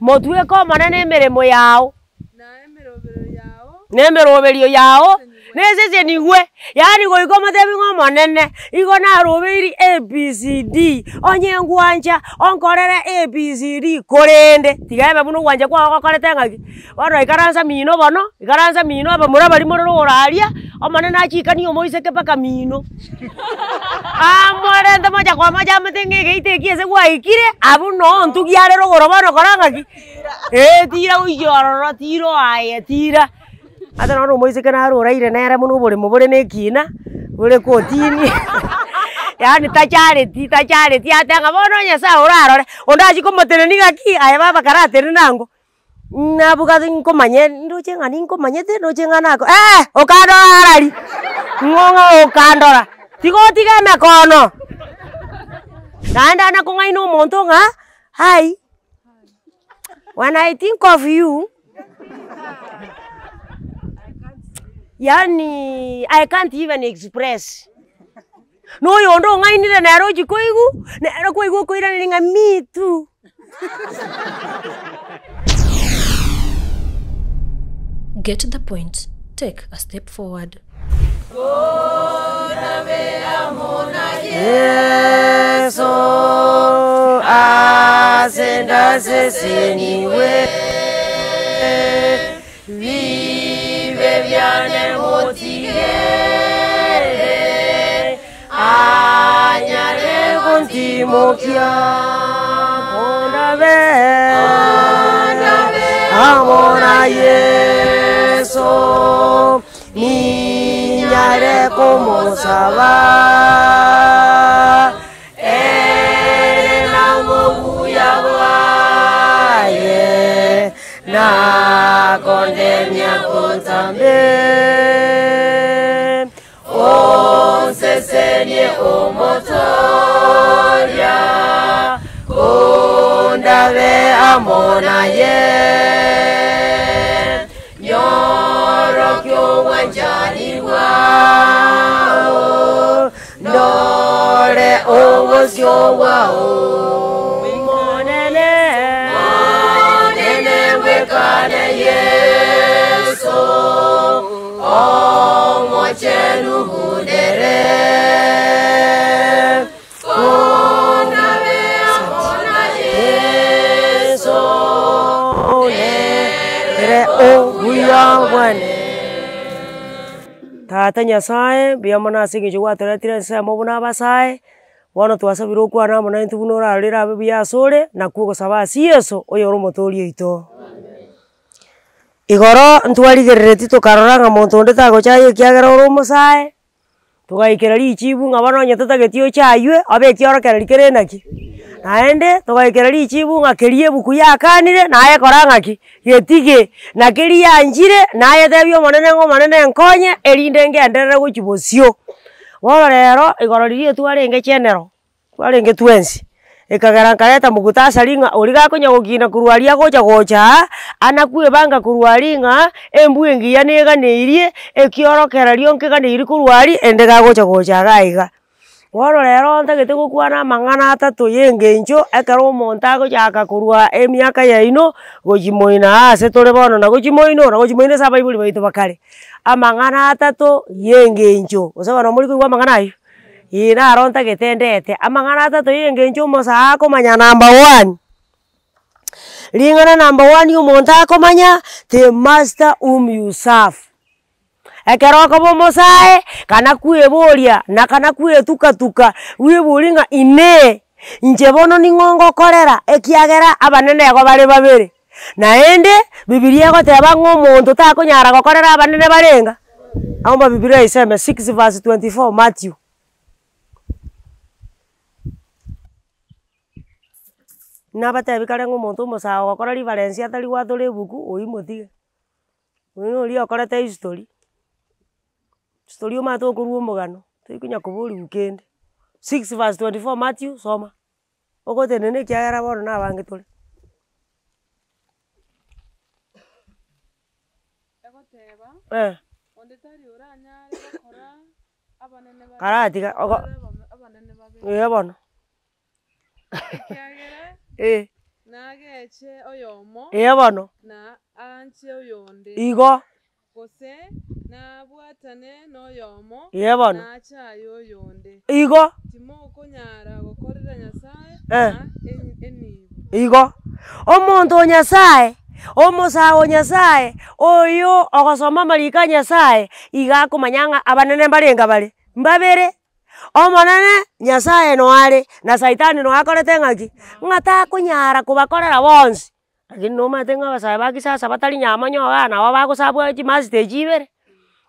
motue ko manene mirimo yao nemeroberio yao nesese nigwe yani goiko matebi ngo manene igo na roberi ABCD onye ngwanja onkorere ABCD korende tigabe buno gwanja kwa gokorete ngaki bano ikaranza mino bono ikaranza mino abamura bari muri roraria omanene achikani omoiseke paka mino amore ndamaja kwa maja mutenge geitekiese gwaikire abuno ntugiare rogoro bono korangaki tira uyoro tiro aye tira ata no moiseke na roraire nere muno bore mubore nekina bore kotini yani tachareti atanga bono nyasa urarore ondaji komotene nigaki aye baba karate nango nabuga nkomanye ndoche ngani nkomanyete ndoche nganako okandora arari ngonga okandora tigotiga mekono nanda na kongaino monto nga hi when I think of you yani I can't even express no yondo ngainire nero jikoigu nero koigu koira ninga me too Get to the point. Take a step forward. Yeso asenda seseniwe vive viane motigere anyare kontimokia kondabe amona Yeso niñare como saba na moguya guaye na condemnia contambe o sesenie o motoria kondabe amona Wanjani wao Nore owos yo wao Monene wekane Yeso Omochenu hudere Kondabe amona Yeso Nere oguyawane Tata Nyasaye biamana singi jwa teretire nsa mobuna basaye wono twasabiro kwa na mona ntubunora alira bya sore na kugo sabasi Yesu oyoro motori ito igoro ntwarigerereti tukaroranga muntu ndeta gochaye kiagera oro musaye tugaikera richibu ngabano nyatata getio chaywe abe kiorokera likere naki naende tugaikera richibu ngakerie buku yakanire naye korangaki getige nakeria njire naye tebyo monene ngo monene nkonye erinde ngenderere guchibosio woro rero igoro ririe twarenge chenero twarenge twensi ikagera kareta mugutasa ringa origa konya gukina kurwaria gocha anakue banga kurwaringa embue ngiya nega neirie ekiorokera rionke ga neiri kurwari endega gocha gaiga woro rero ntagete gukwana mang'ana atatu yengencho ekero monta gochaka kurwa emiaka yaino gochimoina ase tore bono na gochimoina saba ibuli baito bakare amang'ana atatu yengencho osaba muri kuwa mang'ana ayo ina aronta getendete amang'ana atatu yengencho mosa akomanya number 1 lingana number 1 umonta akomanya the master whom you serve ekeroko bomosae kana kueboria na kana kuetuka wiburinga ine nje bono ningongo korera ekiagera abanene go bari babere naende bibilia goteba ng'omonto takonyara gokorera abanene barenga aomba bibilia iseme 6 verse 24 Matthew nabatebi kare ng'omonto mosago gokorera Valencia atari gwatore buku oimotige uno ri okorete history story mato kuruo mugano tuikunya kuburi ukende 6 verse 24 Matthew soma ogote nene kiagera bono na bange tole egoteba ondetari uranyare bakora abanene ba karatiga ogo abanene ba bono kiagera nageche oyomo bono na anche oyonde igo gose nabwatane n'oyomo bono nachaye oyonde igo timokonyara gokorera Nyasaye Eh. na enibo igo omonto Nyasaye omosago Nyasaye oyo ogosoma marika Nyasaye iga akomanyanga abanene barenga bare mbabere omonene Nyasaye noare na saitani noakorete ng'aki ng'atakonyara kobakorera bonsi lakini nomanyete ng'a abasae ba kisasa batari nyamonyo iga nabo bagosabwa chimastage ibere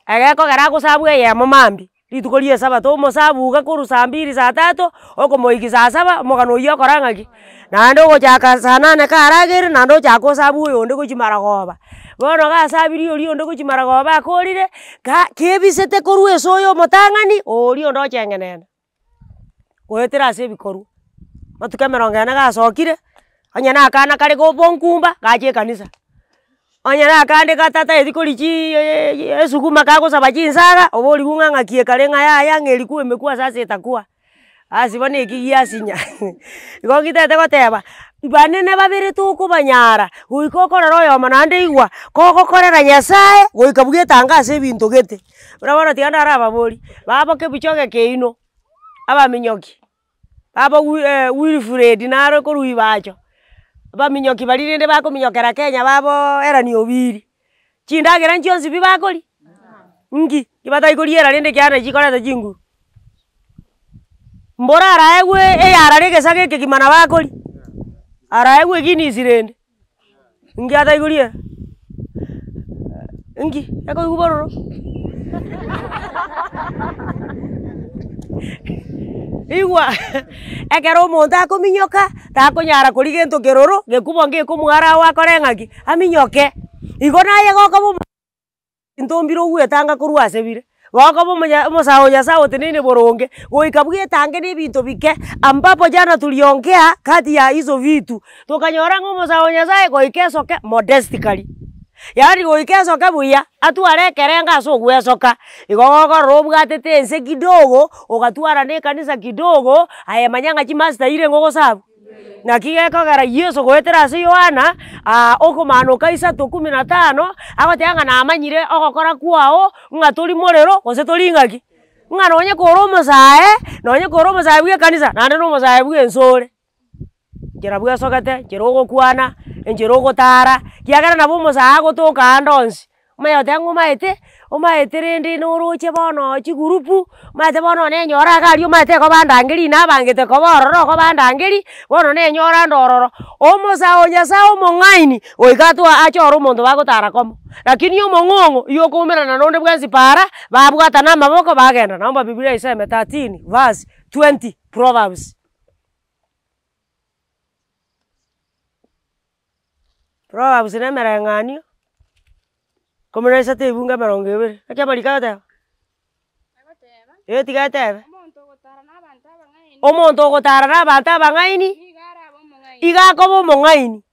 egekogera agosabwa eyemo mambia rituko ria esabato omosabu iga korwa saa 2 saa 3 okomoiki saa 7 omogano oywo okora ng'aki naende ogochaka saa 8 karagere naende ochaka osabu oyonde gochia maragoba bono gasabiri oria onde gochia maragoba akorire kebisete korwa ase oyo omotang'ani oria onde ocheng'enene goetera ase ebikorwa matuko 40 gasokire onye na akana kare gopa onkumba gachia ekanisa onye na akande gatataeti korichi esuguma kagosaba chinsaga oboriwu ng'ang'akie kare ng'a yaya ng'erikwa emekwa sasa etakwa ase bono eki giasinya igo gitete goteba banene babere tokobanyara goika okorera oyomo naende igwa kogokorera Nyasaye goika bwetanga ase ebinto gete buna bono tiga ndare ababori babo kebichoge keino abaminyoki babo Wilfred naro korwa ibacho baminyoki bari rende bakominyokera Kenya babo erani obiri chindagera nchionsi bibakori ngi ibatai koriera rende kiana chikorete chinguru mbora araegwe eyara regesaga ekegima bakori araegwe Guinness rende ngi atai koriera ngi ekoigwa bororo igwa ekero omonto akominyoka takonyara kori gento keroro gekubo ngekomwara ago akore ng'aki aminyoke igo naye gokoba ntombire ogwetanga korwa ase bire gokoba omosago Nyasaye oteneine boronge goika bwetange na ebinto bike ambapo jana tuliongea kati ya hizo vitu tukanyora ng'a omosago Nyasaye goika esoke modestically yaani goika esoke buya atware ekerenga ase ogwesoka igo gokorora obwatete ense kidogo ogatwara na ekanisa kidogo ayemanya ng'a chimaster ire ngogosabu naki gekogera Yesu goetera ase Yohana okomanuka 3:15 agoteba ng'a namanyire ogokora kwao ng'a tori morero gose tori ng'aki ng'a nonye kora omosae bwa ekanisa naende na omosae bwa ensore nchera bwesogete nchera ogokwana enchera ogotara kiagera nabo omosae agotoka ande onsi omanya goteba omaete rende noroche bono chigurupu omaete bono nenyora iga aria omaete igo bandangeri nabangete koba ororo ko bandangeri bono nenyora ndororo omosago Nyasaye omong'aini goika achora omonto bagotara komo lakini omong'ong'o igo okoumerana nonde bwensi para babwatana amaboko bagenda naomba Biblia iseme 13 verse 20 Proverbs nemera eng'anio komera esate ibunga 20 eki amarika goteba tiga etebe omonto ogotara na abanto abang'aini iga akoba omong'aini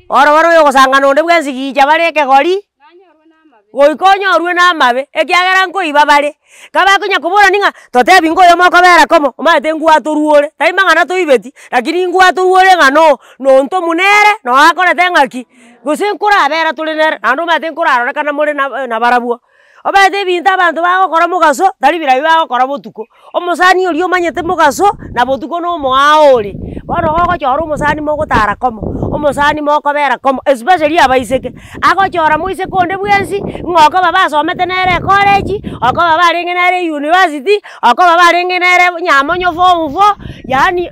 oro bono oyo ogosangana onde bwensi gicha bare ekegori goika onyorwe na amabe ekiagera nkoiba bare kabakonya koborani ng'a totebi ngoyo mokobera komo omaete ngwatoruore tari mang'ana toibeti lakini ngwatoruore ng'a nonto munere noakorete ng'aki gose nkorabera tore nere naende omaete nkorarorekana more na barabwo omaete ebinto abanto bagokora mogaso tari birabi bagokora botuko omosani oria omanyete mogaso na botuko na omoao ore bono gogochora omosani mogotara komo omosani mokobera komo especially abaiseke agochora moiseke onde bwensi ng'okoba basomete nere ecollege okoba barenge nere university okoba barenge nere nyamonyo form 4 yaani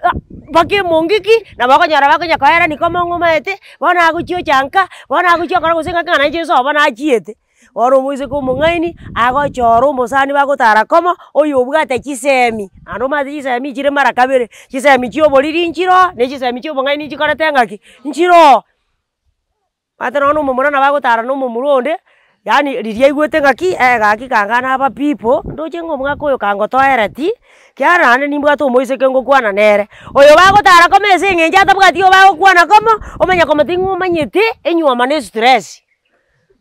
mpaka emongiki na bakonyara bakonya koerani komo ng'omaete bono agochio chanka bono agochio okora gose ng'aki ng'ana nche nsobo nachiete oro omoiseke omong'aini agochora omosani bagotara komo oyo obwate chisemi naende omanyete chisemi chire mara kabere chisemi chia oboriri nchiro na chisemi chia obong'aini nchikorete ng'aki nchiro mate nono omomura nabagotara na omomura onde yaani riria aigwete ng'aki gaki kanga naba people ndoche ng'a omwaka oyo kangotoereti kiara naende nimbwate omoiseke ngokwana nere oyo bagotara komo ase eng'encho atabwati oyo bagokwana komo omanya komoti ng'a omanyete enywoma na estress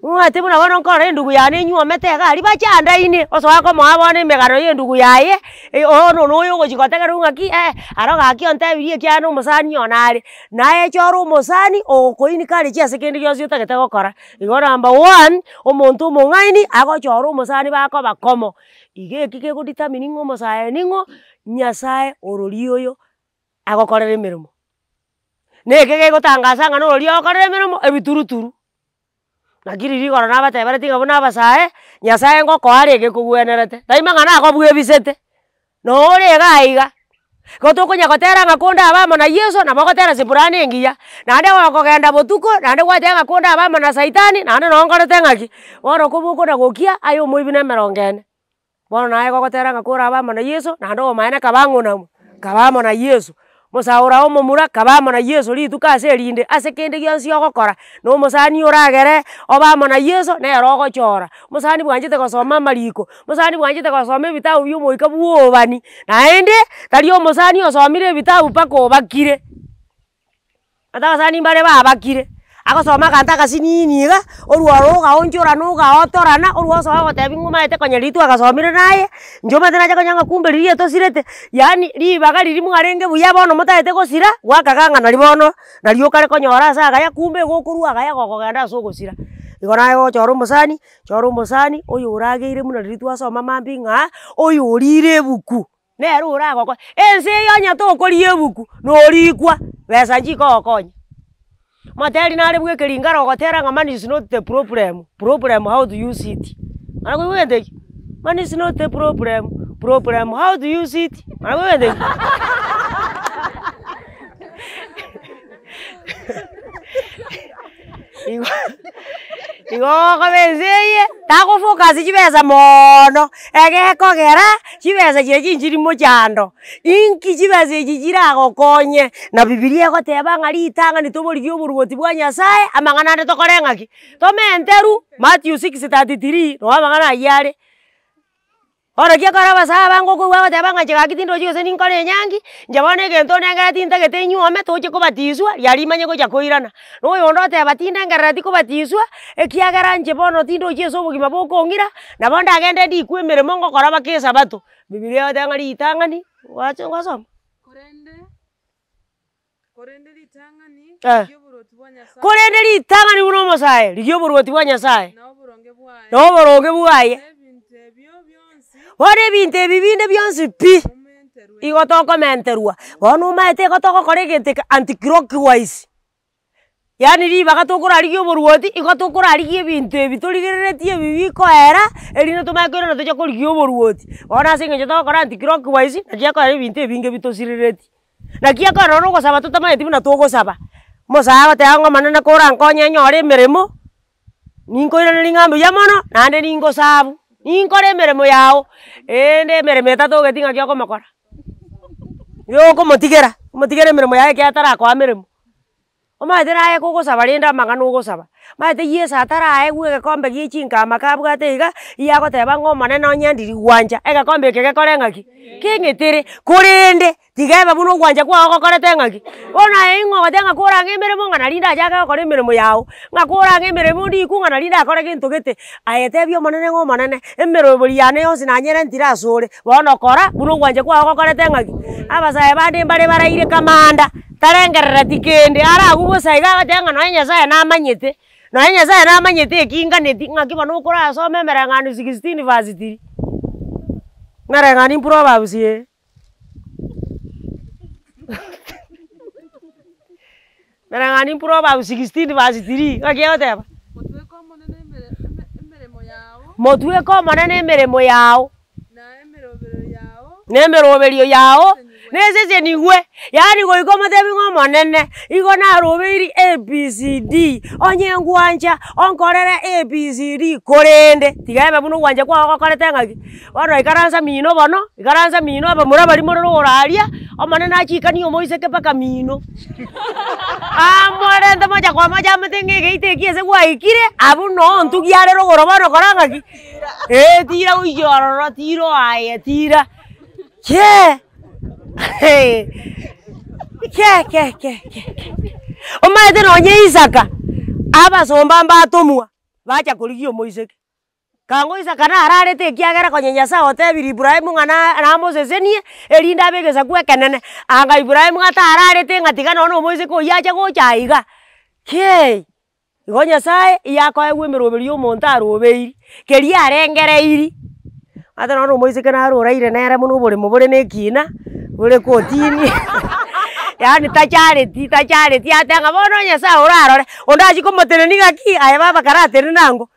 Mwate muna bono nkore ndugu yane nyuo metega ali bachanda ine oso wako mwabone megaro ye ndugu yaye ono noyo gochikotega runga ki aroga ki ontebirie kiano musani onare naye choro musani okoini kali chia sekendi gyo sio tagete gokora igo number 1 omonto mongaini ago choro musani bako bakomo ige kike godetermine ngo musaye ningo nyasaye orori oyo agokorera emirimo neke gegotangaza ngano orori okorera emirimo ebituruturu nakiri rigoro nabatebere tiga buna basae nyasaye ngoko arege kugwenerete daima ngana akobwe bisete no rega iga gotokonya gotera ngakonda abamo na Yesu na bagotera sipurani engiya nande wakogenda botuko nande gwate ngakonda abamo na saitani nande nongorete ngaki woro kubuko na gokia ayo moibine merongene bono naye gogotera ngakora abamo na Yesu nande omaene kabamo na Yesu musaura omomura kabamo na Yesu rituka aserinde asekende gionsi ogokora no musani oragere obamo na Yesu nero ogochora musani bwanjete gosoma mariko musani bwanjete gosoma ebitabu byomoika bwobani naende tari omusani osomire ebitabu paka obakire atabasani mbare babakire agosoma kanta kasininiga oruoro gaonchora no gaotorana oruoso agotebi ngumaete konyeritu agasomire naye njomete nacha konyanga kumberirie tosirete yani ribaga riri mugarenge buya bono motaete gosira gwakaganga nari bono nari okare konyora asa agaya kumbe gokurua agaya gokogenda ase ogosira igo naye gochora omusani oyo orageire muna ritu asoma mambi ng'a oyo orire ebuku nero oragoko ense yonya tokoria ebuku norikwa besa njiko okonya materi nare bwekeri ngaro gotera nga money is not the problem how to use it ana ko wende money is not the problem how to use it ana ko wende igo kabezeye tako focus chibeza mono ege kogera chibeza chire chinjiri mochando inki chibeza chijira gokonye na Biblia goteba ngari itanga nitobori oburuoti bwa Nyasaye amangana nde tokorengaki tomenteru Matthew 6:33 no amangana yare ora kia karaba saba ngoko gwa goteba ngachiga kitindo chigose ninkore nyangi njabone gento nengera tinta gete nyuome toche kubatiswa yari manye gocha koirana no yondo teba tinda ngera ti kubatiswa ekiagera nje bono tindo cheso bugima bokongira na bonda agende ndi kwemeremo ngokora bakesa bato Biblia yatangari itangani wacho ngosoma korende litangani ryoburuoti bwa Nyasaye korende litangani buno mosaye ryoburuoti bwa Nyasaye no boronge bwaye ore binte bibinde byonsi pi igotoko menterwa bono maete gotoko koregete anti-clockwise yani ribaga tokora rigio boruoti igotokora rigie bintu ebiturigereretie bibiko era erino tumakero natocha korigio boruoti bona singe tokora anti-clockwise nakia kore bintu ebinge bitosirereti nakia kore no gosaba tutamaeti buna togosaba mosaga teango manana kora nkonya nyore emeremo ninkoirana ringambo ya mono nande ningosabu ninkore emeremo yao ende emeremo etatu getinga kia komokora yoko motigera emeremo yae kiatara kwa emeremo omaete naye kogosaba renda amang'ana ogosaba maete Yesu atarae gwa egekombe gia chinkama kabwate iga iagoteba ng'a omonene onyendiri gwanja egekombe eke gekore ng'aki keng'etere korende tigeba buna ogwanja kwao gokorete ng'aki bono aye ing'ogote ng'a koranga emeremo ng'a nari ndachake gokora emeremo yao ng'a koranga emeremo ndiku ng'a nari ndakore gento gete aetebia omonene ng'a omonene emeremo yane yonsi nanyere ntira asore bono kora buna ogwanja kwao gokorete ng'aki abasae bande mbare baraire kamanda tarengerera tikende aragubosa iga bateng'a noe Nyasaye namanyete ekinganeti ng'aki bono okora asome emereng'ani 16 verse 3 ng'areng'ani Proverbs mereng'ani Proverbs 16 verse 3 ng'aki egoteba motueka omonene emeremo yao na emeroberio yao nesese nigwe yani goiko matebi ng'omonene igo narobeiri ABCD onye ngwanja onkorere ABCD korende tigebe buno gwanja kwao gokorete ng'aki bono ikaransa mino bono abamura bari mororo oraria omonene achikani omoiseke paka mino amorente mocha kwa mocha mutenge geite ase gwaikire abu no ntugiare rogoro bono kora ng'aki tira uyororo tiro aye tira ke omaete nonye Isaka abasomba mbatomwa bacha kurigio moiseke kangoisa kana ararete kiagera konyenyasa otebiri Ibrahimu ngana na Mosesenie erinda begesa kwekenene anga Ibrahimu ngata ararete ngatiga nono moiseke oyacha gochaiga ke igo Nyasaye yakoe gwemeroberi omonto arobeiri keria arengereiri ata nono moiseke naroraire nere muno bore mobore nekina bore kotini yani tachareti atenga bono Nyasaye orarore ondachi komoteneni gaki aye baba karateri nango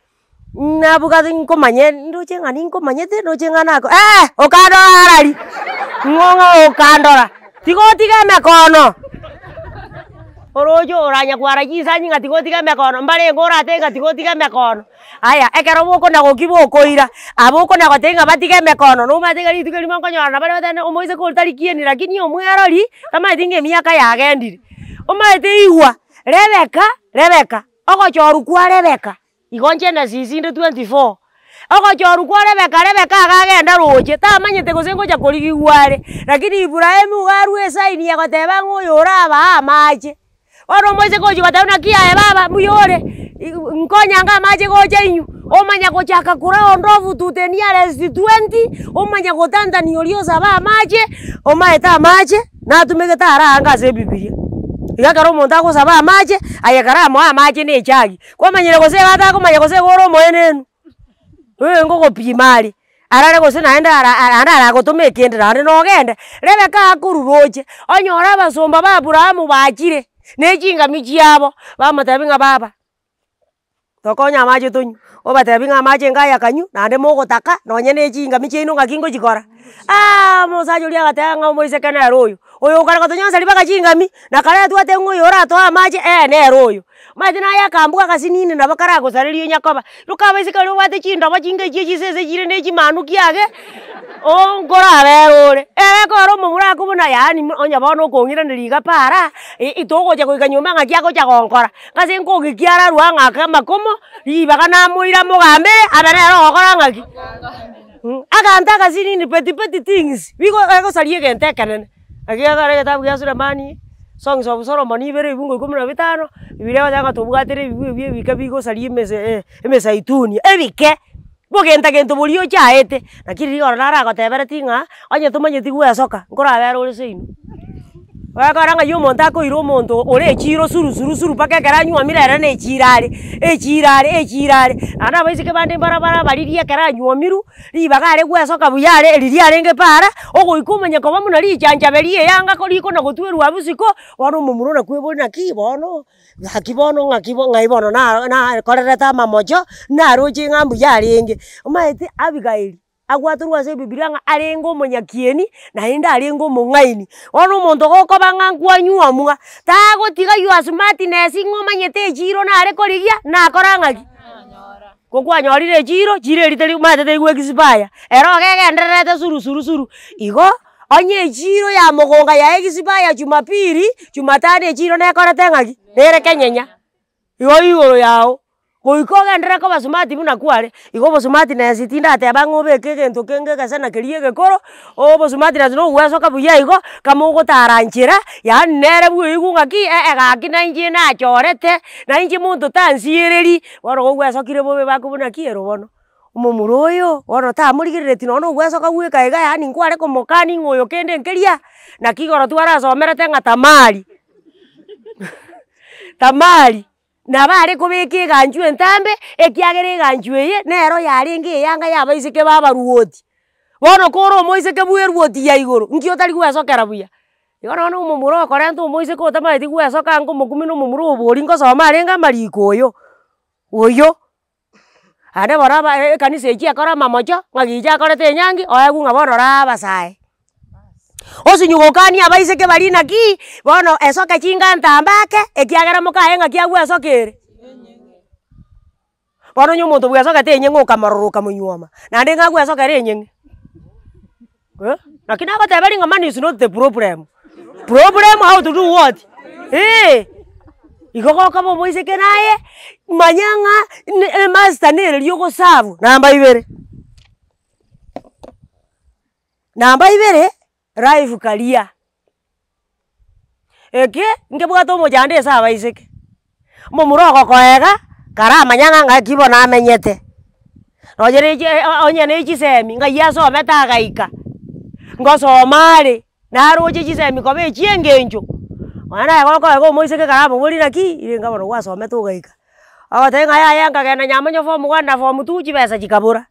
nabuga nkomanye ndoche ngani nkomanyete ndoche nganako okandora arari ngonga okandora tigotiga mekono orojo oranya kwara gisanyi ngati gotiga mekono mbare ngora tenga tigotiga mekono aya ekero boko na gokibokoira aboko na gotenga batige mekono no matega litukeli mankonyora bare batene omoise ko tarikieni lakini omwerori kama itinge miaka yagendire omaete igwa Rebeka ogochoru kwa Rebeka igonche na sisinde 24 ogochoru kwa Rebeka agagenda roche tamanyete gosengocha korigigware lakini Ibrahimu garwe saini yagoteba ngoyora aba amache wano moise koji gotebuna kiaye baba muyore nkonyanga amache gocha inyu omanya gochaka kura ondovu tutenia resti 20 omanya gotandani oriosa aba amache omaeta amache natumegeta aranga se Biblia igakaro omonto agosaba amache ayekara amo amache ne echagi kwamanyire gose bata komanya gose goro moenenu ngogopimari arare gose naenda aragotuma ekende nande nogende Rebeka akururoche onyora abasomba ba Aburahamu bachire nechinga chiabo bamotebi ng'a baba tokonya amache tonyu obatebi ng'a amache ngaya kanyu nande mogotaka nonye nechinga chiaino ng'aki ngochikora mosacha oria agateba ng'a omoiseke nere oyo okare gotonyonseri baka chingami na kare twate ng'oyo oratoa amache nere oyo maete naye akambua akasinini nabo karagosarerio Nyakoba rokabaiseke ori obwate chindobo chinga echi echisese chire na echimanu kiage nkoraberore koro omomura akobuna yani onya bono okong'iraneri iga para itogocha goika nyuma ng'aki agocha gonkora ngase nkogikiararwa ng'aka amakomo ribaga namoira mogambe abe nere ogokora ng'aki aganta akasinini petty things bigosaria egento ekenene agiagara egetabu gia Sulemani Songs of Solomon ibere ibungo 15 Biblia batanga tobwatere bibwe ebike bigosaria emesaituni ebike bogenta gento borio chaete lakini rigoro naragotebere tinga onye tumanyeti gwesoka nkorabere ore seino wakaranga yo monto akoira omonto ore echiro suru paka ekera mirere na echirare ana baisike bande barabara baririe ekera nyuomiru ribaga are gwesoka buyare riria arenge para ogoikomanya koba muna richanchaberie yanga koriko na gotwerwa abusiko wano mumuro na kwebona kibono ngaibono na korereta mamojo na roche ngambu yarenge omaete Abigaili agwaturwa ase Biblia ng'a arengo omonyakieni naende arengo omong'aini ono omonto gokoba ng'a nkwanyuomwa tagotiga you smartness ng'omanyete echiro nare korigia nakora ng'aki gokwanyorire echiro eritari matete igwekisipaya ero gegendererete suru igo onye echiro ya mogonga ya egisipaya Jumapili Jumatano echiro nekorete ng'aki nere kenyenya igo igoro yao goiko gendere ko basumati buna kware igo basumati na sitinda ateba ng'obeke gento kenge gasana kerie gekoro basumati na no gwesoka buya igo kamugo taranchira yani nere bwo igung'aki gaki na inji na chorete na inji muntu tansiereri waro gwesokire bobe bakubuna kiero bono omomuro oyo waro tamurigireti nono gwesoka gweka iga yani nkware komokani ng'oyo kende nkeria na kigoro twarasomerete ng'a tamari na bare kobeka eganchu entambe ekiagera eganchu eye nero yarenge eyanga yabaiseke babaruoti bono koro omoiseke bweruoti ya igoro nki otari gwesokera buya igo nono omomuro okorenta omoiseke otamaeti gwesoka nkomokumi na omomuro obori nkosoma arenge amariko oyo ande bono ekanisa echi ekora amamocho ng'agicha akorete enyangi oegu ng'a bono rabasae osinyugokania abaiseke bari naki bono esoke chinga ntambake ekiagera mokae ng'aki agwesokere bono onye omonto bwesokete enyeng'e okamaroroka monyuoma naende ng'a gwesokera enyeng'e lakini agoteberi ng'a money is not the problem how to do what igo gokoba omoiseke naye manya ng'a master nererio gosabu namba 2 life career eke nkebwate omojande ase abaiseke omomuro ogokoega kara manyanga ngakibona amenyete nojereje onye nechisemi ngayasomete agaika ngosomari naroche chisemi kobe chiengenjo wana goko moiseke kara muburi naki irenga bono wasomete ugaika agotenga yaya ngagenda nyamanyo form 1 na form 2 chibesa chikabura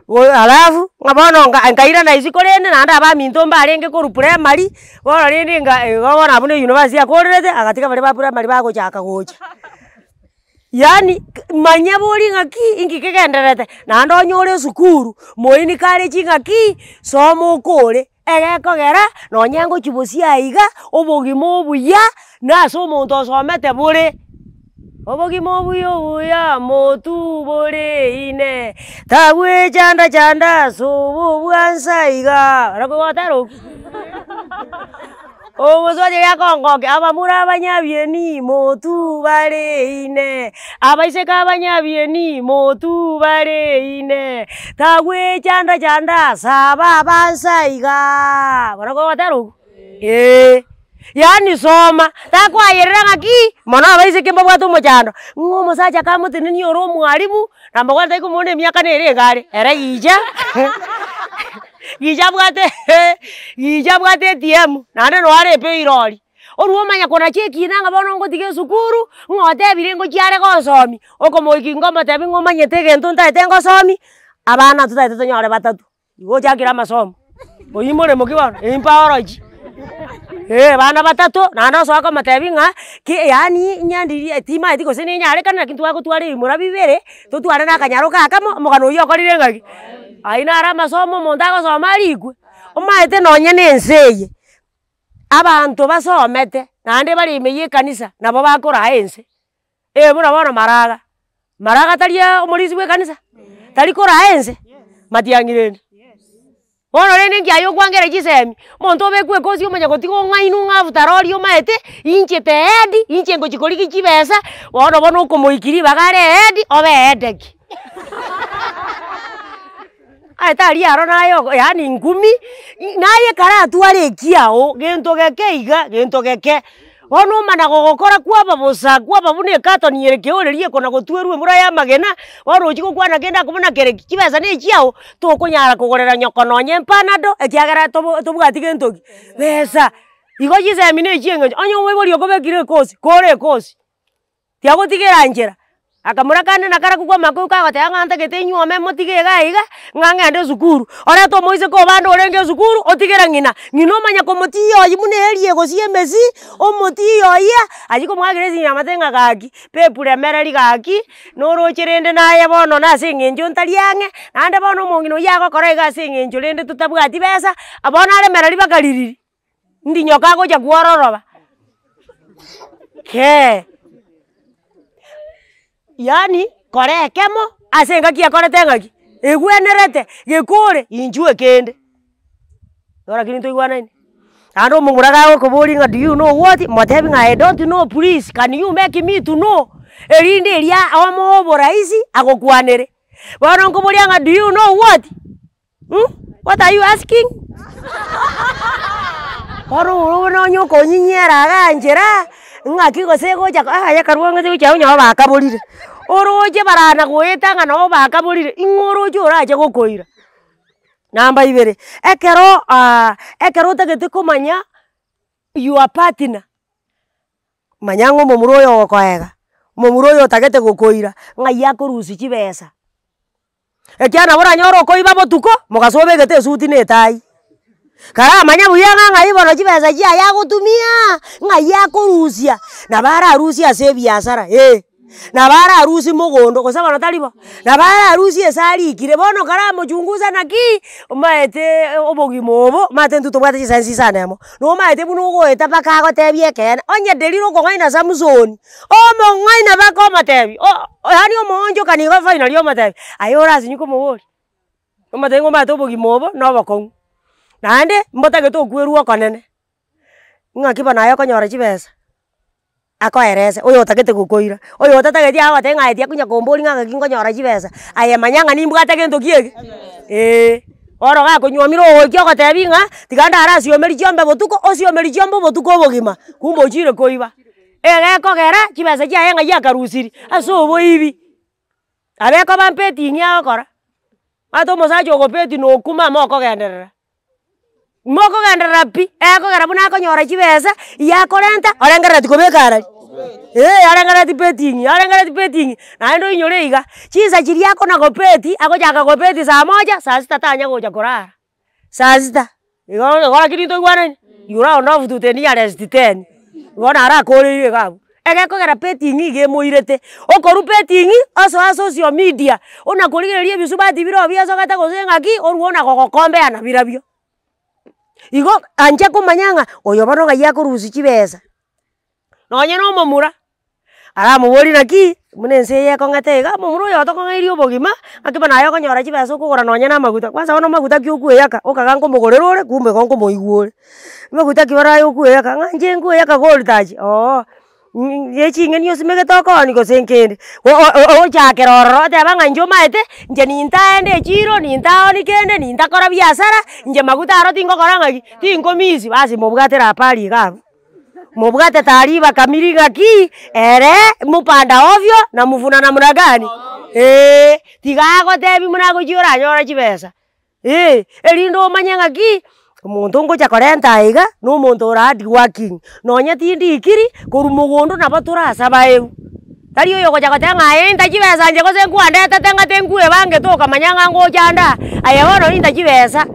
alafu ngabono ngaira na isikorene nanda abaminto mbarenge koru primary bono rindi ngabona abune university akorete agatika bari ba primary bagochaka gocha yani manya bori ngaki ingikegenderete nando nyore sukuru moini kare chingaki somo kore egekogera nonyango chibosia iga obogimo obuya naso omonto osomete bore obogimo obuya motu bore ine tabwe chanda sobo bwansa iga rakogotero omusoje yakongoke abamura abanyabieni motu bare ine abaiseka abanyabieni motu bare ine tabwe chanda saba bansa iga barakogotero yani soma takwayerera ngaki mono abaiseke mbabwatu mochando ngomusacha kamutinini oro mwalimu namba kwata ikumone miaka nere ngare era ija gija bwate tiemu nande no arepe irori oruo manya kona cheki nanga bono ngotige sukuru ngote birengo chiare gosomi okomoiki ngoma tebi ngomanyete gento ntaete ngosomi abana tutaite tonyore batatu igo chakira masomo oyimore mokibono impaworoji bana batatu nando soka matebi nga ki yani nyandiri tima etiko sene nyare kana kintu agotware imura bibere totware na kanyaro kakamo mogano yokorire ngaki aina ara masomo mondago somarigwe omaete nonye nenseye abantu basomete nande bari imeye kanisa nabo bakora ense buna bono maraga taria omorisi we kanisa tari kora ense matiangireni bono rende ngiayo kwangere chisemi monto bekwe kosi omanya gotigo ng'ainu ng'afutarori omaete inchete edi inche ngochikoriki chibesa bono okomoikiri bagare edi obe edeki atari aro nayo yani ngumi naye kara atware kiao gento geke iga gento geke ono mana gogokora kwaba bosa kwaba bune katoni yereke orerie kona gotwerwe mura ya magena waro chiko kwana kenda kubona kere kibesa ne kiao to konyara kugorera nyoko nonye mpanado ekiagara tobwati gentoki besa igo jise mine chiengo onyo webori okobekire kosi kore kosi tiago tigera njera akamura kane nakara kugwa mako kagotega ng'anta gete nyuome motige gaiga ng'ang'ende sukuru ora to moise ko bando orenge sukuru otigera ng'ina manya komotiyo yimune erie gosie mesi omotiyo ya ajiko mwagire sinya matenga gaki pepure mereri gaki norocherende naye bono nase ng'enjo ntariange nande bono mongino yago korega ase ng'enjo rende tutabwati besa abono are mereri bakaririri ndi nyoka gocha kuororoba ke yani kore kemo asenga kia kore tengaki egwenerete gekore injue kende ora kinto igwana ni ando munguraga ko boringa do you know what motebi I don't know please can you make me to know erinde eria omo boraisi agokwanere bono ko boringa do you know what are you asking oro no nyoko nyinyera ganjera ngaki go sego ja ya karwanga te cha nya ba kaborire oroje barana goeta nga no ba kaborire ingoroje oraje gokoira namba ibere ekero tagete komanya your partner manyango momuroyo okoega momuroyo tagete gokoira nga yakorusi chibesa ekiana bora nyoro koiba botuko mugasobe gete suti netai kara manya buyanga ngai bono chibesa chia yagutumia ngai yakorusia na bara arusia se biashara na bara arusi mogondo kosaba natalibo na bara arusi esari ikire bono kara mochunguza naki maete obogimobo mate ntuto bwate chisensi sanemo no maete buno goeta paka gotebie kene onye deliro ko ngaina Samson omo ngaina bako matebi yani omonjo kanigo final yo matebi ayora sinyuko mobori omatengo mate obogimobo no bakon nande mbotage to kweruo konene ngakiba nayo konyora chibesa akoerese oyo otagete gukoira oyo otatagete ago tenga etia kunya kombori nganga kingonyora chibesa aye manyanga nimbwate gento kiege oro ga konyomiro okyo gotebinga tiganda ara siomeri chiombe botuko osiomeri chiombo botuko obogima kumbo chire koiba Kogera chibesa chiaye ng'a yakarusiri ase oboibi abeko bampeti ng'ia okora ate omosacha ogopeti nokuma mokogenderera pi ekogera buna akonyora chibesa yakorenta orengereti kobeka arari arengereti petingi naende oinyore iga chisa chiria akona gopeti agochaka gopeti saa moja saa sita tanya gocha korara saa sita igora kiri toigwanani yura onofu tuteni arest 10 igona ara akoreire gabu egekogera petingi gemoirete okoru petingi aso social media ona korigereria ebisubati biro biasogete gose ng'aki oruona gogokombeana birabio igo anje komanyanga oyo bono ng'a yakorusi chibesa nonye na omomura aramobori naki muna ense eye ekong'ete iga omomura oyo tokong'airie obogima ng'aki bono naye okonyora chibesa okogora nonye na amaguta kwanza bono amaguta ki okweyaka okaga nkomogorera ore kumbe igo nkomoigwa ore amaguta ki baraye okweyaka ng'a inche nkweyaka gold touch eching'eni osimegete okoni gose nkende ochakera ororo oteba ng'a inche omaete inche nintaende echiro nintaoni kende nintakora biasara inche maguta aro tinkokora ng'aki tinkomisi basi mobwatera apari iga abwo mobwate taariba kamili ng'aki ere mupanda ovyo na mufuna namna gani tiga agotebi muna gochi oranyora chibesa erinde omanye ng'aki omonto ngocha korenta iga na omonto ora hard working nonye tindikiri korwa mogondo nabo torasaba eu tari oyo gocha gotenga ng'a nta chibesa nche gose nkwandetete ng'ate nkwebangete okamanya ng'a ngochanda aya bono inta chibesa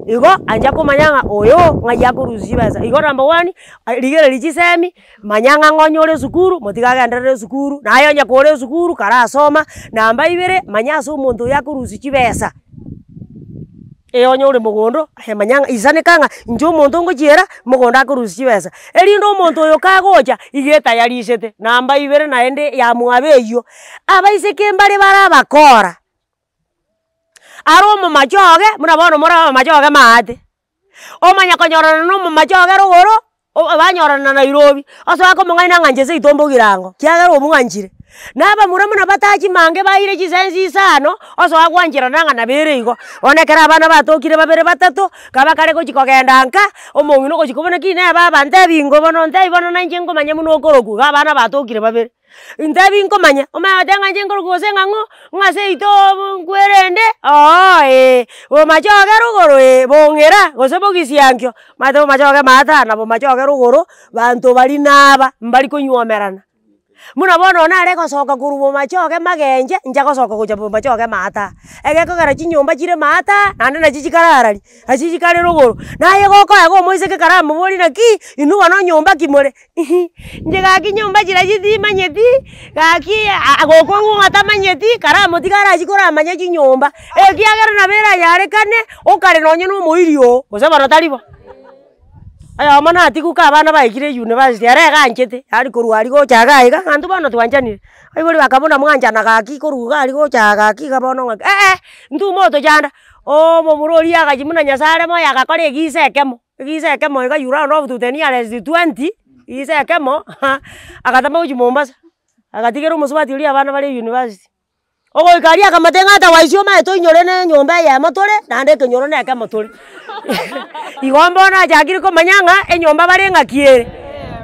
igo anja komanya ng'a oyo ng'a yakorusi chibesa igo number 1 rigereri chisemi manya ng'a ng'onye ore esukuru motigagenderere esukuru naye onye kore esukuru karasoma namba 2 manya ase omonto oyo akorusi chibesa onye ore mogondo manya ng'a isaneka ng'a inche omonto ngochiera mogondo akorusi chibesa erinde omonto oyo kagocha igetayarisete namba 2 naende ya mwabe eywo abaiseke mbare bara abakora aro omomachoge muna bono more omomachoge maate omanya konyorana na omomachoge rogoro banyorana Nairobi ase bakomong'aina ng'a inche seito mbogirango kiagera omwanchire nabamura muna batachi mange baire chisensi isano ase bagwanchirana ng'a nabere igo onekera abana batokire 2 3 kaba kare gochi kogenda nka omong'ina ogochi kobona ki neba aba ntebingo bono ntebi bono na inche nkomanya muna okoroku iga abana batokire 2 ntebi nkomanya omanya gotenga inche nkoroku gose ng'ang'o ng'a seito nkwerende omachoge rogoro bong'era gose bogisiankio mate omachoge maatana bomachoge rogoro banto bari naba mbari konywomerana muna bono nare gosoka korwa bomachoge magenche incha gosoka gocha bomachoge maata egekogera chinyomba chire maata naende nachi chikararari achi chikare rogoro naye gokoega omoiseke karamobori naki inwe bono nyomba kimore inche gaki nyomba chira chitimanyeti gaki gokong'u ng'atamanyeti karamotiga arachi koramanya chinyomba kiagera nabere ayarekane okare nonye na omoirio gose bono taribo ayamo natiguka abana baikire university are ganchete ari korwa ari gochaga iga gantu bono twanchanire aibori bakabona mwanchana gaki koruga ari gochaga gaki gabono ng'aki ntumo tochanda omomurori agachi muna nyasare mo yagakora egisekemo iga yura onofu tuteni arest 20 igisekemo agatama gochi Mombasa agatigera omosubati oria abana bari university ogoikaria akamatenga ata waisi omaete oinyore na enyomba eyemo tore naende ekenyoro na ekemo tore igo mbono achakire komanya ng'a enyomba bare ng'aki ere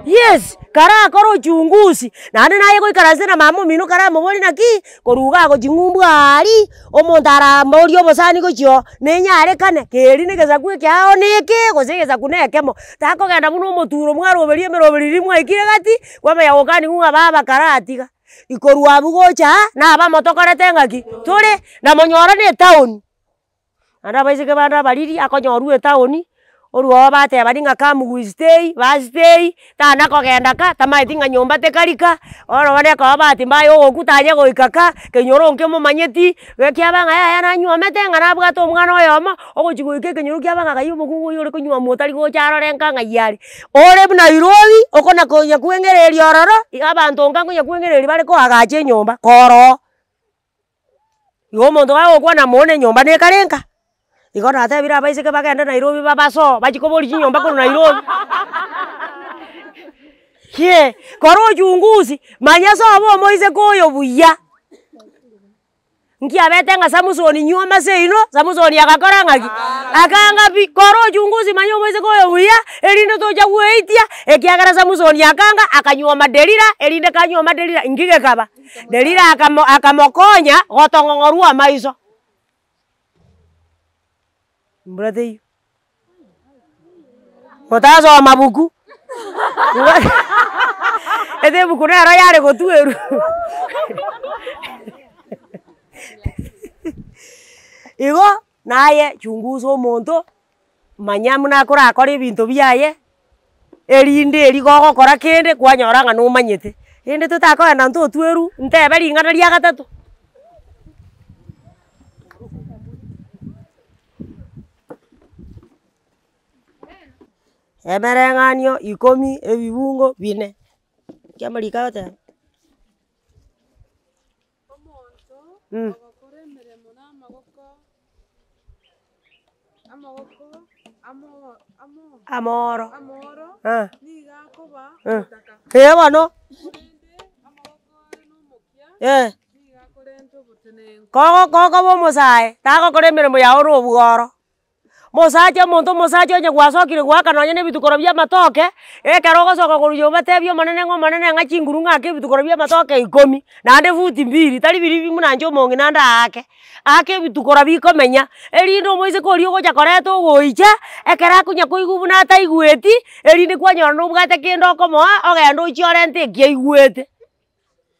yes karakora ochunguzi naende naye goikaranse na mama omino karamobori naki koruga agochi ng'umbu ari omonto aramori obosani gochio nenyarekane keri na egesaku ekiao neke gose egesaku na ekemo takogenda buna omoturo mwaroberi emeroberi mwaikire gati kwamanya gokani ng'u baba karatiga ikorwa abu gocha na abamotokorete ng'aki tore na monyora na etaoni anda baiseke banda bariri akonyorwa etaoni oruo bateba ng'a kamugu stay bastay tana kogenda ka tamaeti ng'a nyomba tekarika oro bane ko bati mbayo ogokutanya goikaka kenyoro nke momanyeti gekiaba ng'a yaya nanywomete ng'a nabwate omwana oyomo ogochi goika kenyoro kiaba ng'a gayo omokungu oyo ore konywa motari gocharorenka ng'a yari ore Nairobi okona konya kweng'ereria ororo abanto nka ngonya kweng'ereria bare koagacha enyomba koro igo omonto gagokwana mone nyomba nekarenka igo natebire abaiseke bagende Nairobi babaso bachikobori chinyomba korwa Nairobi kora ochunguzi manya sobo omoiseke oyo buya Nkia bete nga Samsoni nyoma seino, Samsoni akakora ngaki. Akanga bi koro chunguzi manyo mweze koyo wiya, erinde toja weitia, ekiagara Samsoni akanga akanyoma Delila, erinde kanyoma Delila ingige kaba. Delila akamokonya gotongongorua maiso. Brother you. Motazo mabuku. Ede buku nero yare gotueru. Igo naye chunguzo omonto manyamu nakora akora ebinto biaye erinde erigogokora kende kwanyora ng'a nomanyete ende tutakoenda ntotweru ntebe ring'ana ria gatatu emereng'anio 10 ebibungo 4 kiamarika yote amoro bono koko bomosae tagokora emeremo yao ore obugoro mosacha omonto mosacha onye gwasokire gwaka nonye na ebitukoro bia amatoke ekero ogosoka korwa nyomba tebia omonene ng'a omonene ng'a chinguru ng'ake ebitukoro bia amatoke 10 naende futi 2 tari biri bimuna omongi naende ake ebitukoro bikomenya erinde omoise koria ogocha koreta ogoicha ekero akonya koigwa buna ataigweti erinde kwanyora nobwate kende okomoa ogenda ochiore nte eki aigwete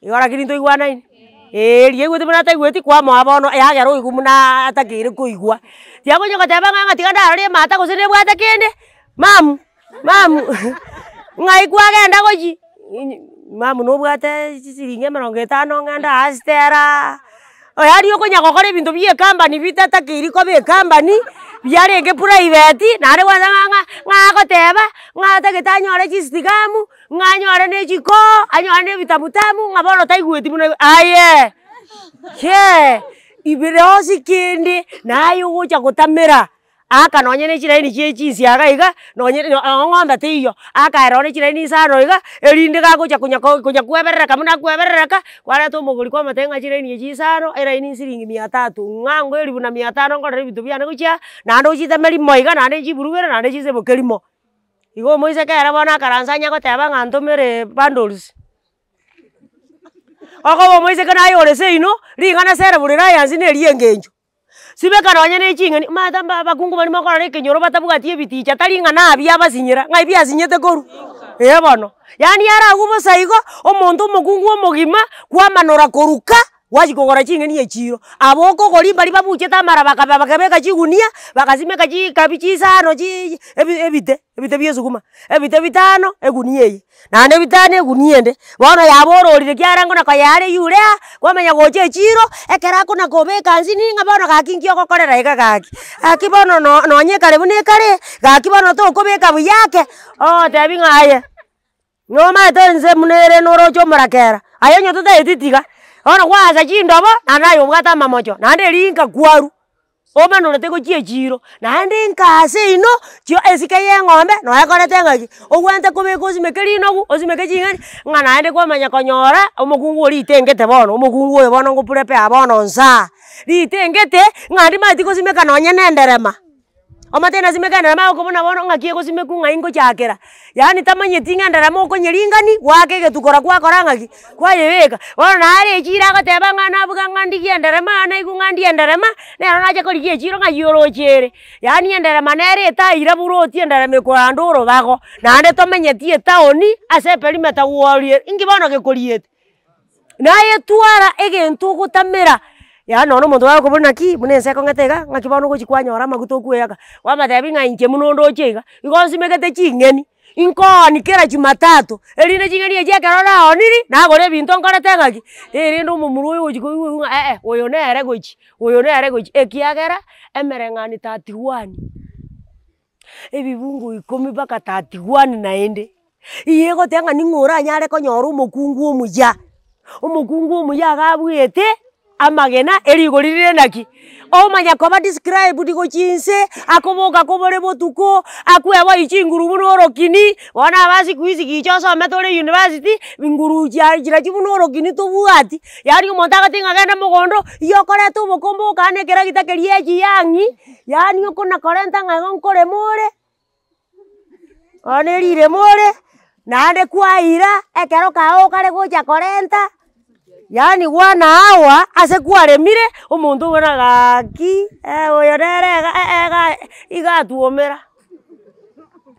igo lakini ntoigwanaine eri aigwete buna ataigweti kwamoa bono yagera oigwa buna atakeire koigwa tiagonya goteba ng'a tiga ndarore emata gose nebwate kende mamu ng'ai kwagenda gochi mamu nobwate chisiringi 50 ng'enda astera oyari okonya gokora ebinto bia ekambani bitatakeiri koba ekambani biarenge private naende kwanza ng'agoteba ng'atagete anyore chisitigamu ng'anyore na echiko anyore na ebitamutamu ng'a bono taigweti buna aye ibere osi kende naye ogocha gotamera aka nonye na echiraini chie chinsiaga iga nonye ng'ombe teiyo akaera ore echiraini isano iga erinde gagocha konya kweberereka buna kweberereka kwareta omogori kwamate ng'a chiraini echi isano eraini siringi 300 ng'ango eri buna 500 nkorera ebinto biane gochia naende ochitemeri mo iga naende chiburugere naende chisebokeri mo igo omoise kere bono akaransa anyagoteba ng'a ntomere bundles okoba omoise naye ore seino ring'ana sere bore rayansi neri engencho sibeka nonye na eching'eni mata bakungu bari mokorora ekenyoro batabwati ebiticha tari ng'ana abia basinyera ng'ai biasinyete koru bono yani aragu bosa igo omonto omokungu omogima kwamanora koruka wachi kogora ching'eni echiro abo okogori mbari babuchete amaraba bakabeka chigunia bakasimeka chikabi chisano ebite bia esuguma ebite 5 egunia eye naende 5 egunia ende bono yabororire kiarango na koyare yurea kwamenya gocha echiro ekera akona kobeka nsini ng'a bono gaki nkio gokorera iga gaki bono nonye kare buna ekare gaki bono tokobeka buyake tebi ng'aye nomaete nse munere norocha omorakera aye nyo totaetitiga bono gwacha chindobo naende naye obwate amamocho naende erinka kwaru omanorete gochia echiro naende nkase ino chio esike ya eng'ombe noekorete ng'aki ogwante kobeka osimeke rinogu osimeke ching'eni ng'a naende kwamanya konyora omokungu ori itengete bono omokungu oyo bono ngopurepea bono nsa ritengete ng'andi maeti gosimeka nonye na enderema omate nasimeka enderema okobona bono ng'aki egosimeku ng'ai ngochakera yani tamanyeti ng'a enderema okonyeringani gwake egetukora gwakora ng'aki kwayebeka bono nare echiro agoteba ng'a nabuga ng'a ndigie enderema naigu ng'a ndie enderema nero nache korigia echiro ng'ai orochere yani enderema nere etaire buroti enderema ekoanda orobago naende tomenyeti etaoni ase eperimeta gworie ingi bono gekoriete naye twara egento ogotamera yani nono omonto agokobona ki buna enseko ng'ete iga ng'aki bono ogochi kwanyora amaguta okweyaka wamatebi ng'a inche muno ndoche iga igo nsimegete ching'eni inkooni kera Jumatatu erinde ching'eni echi ekero naoniri nagora ebinto nkorete ng'aki erinde omomuro oyo gochi koigwa ng'a oyo nere gochi ekiagera emereng'ani 31 ebibungo 10 mpaka 31 naende iye egoteba ng'a ning'o oranyare konyora omokungu omuya agabwete amagena erigorire naki omanya koba describe diko chinse akoboka kobore botuko akwewa ichinguru bunorokini wana basi kuizi gichoso metore university inguru jira chibunorokini tobuati yani umuntu agatinga genda mugondo yokore tu bokombo kane kera gitakerie jiyangi yani ukona korenta ngago nkore more onerire more nande kwaira ekero kao kare gocha korenta yani wana hawa ase kwaremire omuntu ubona gaki oyo rere igatuomera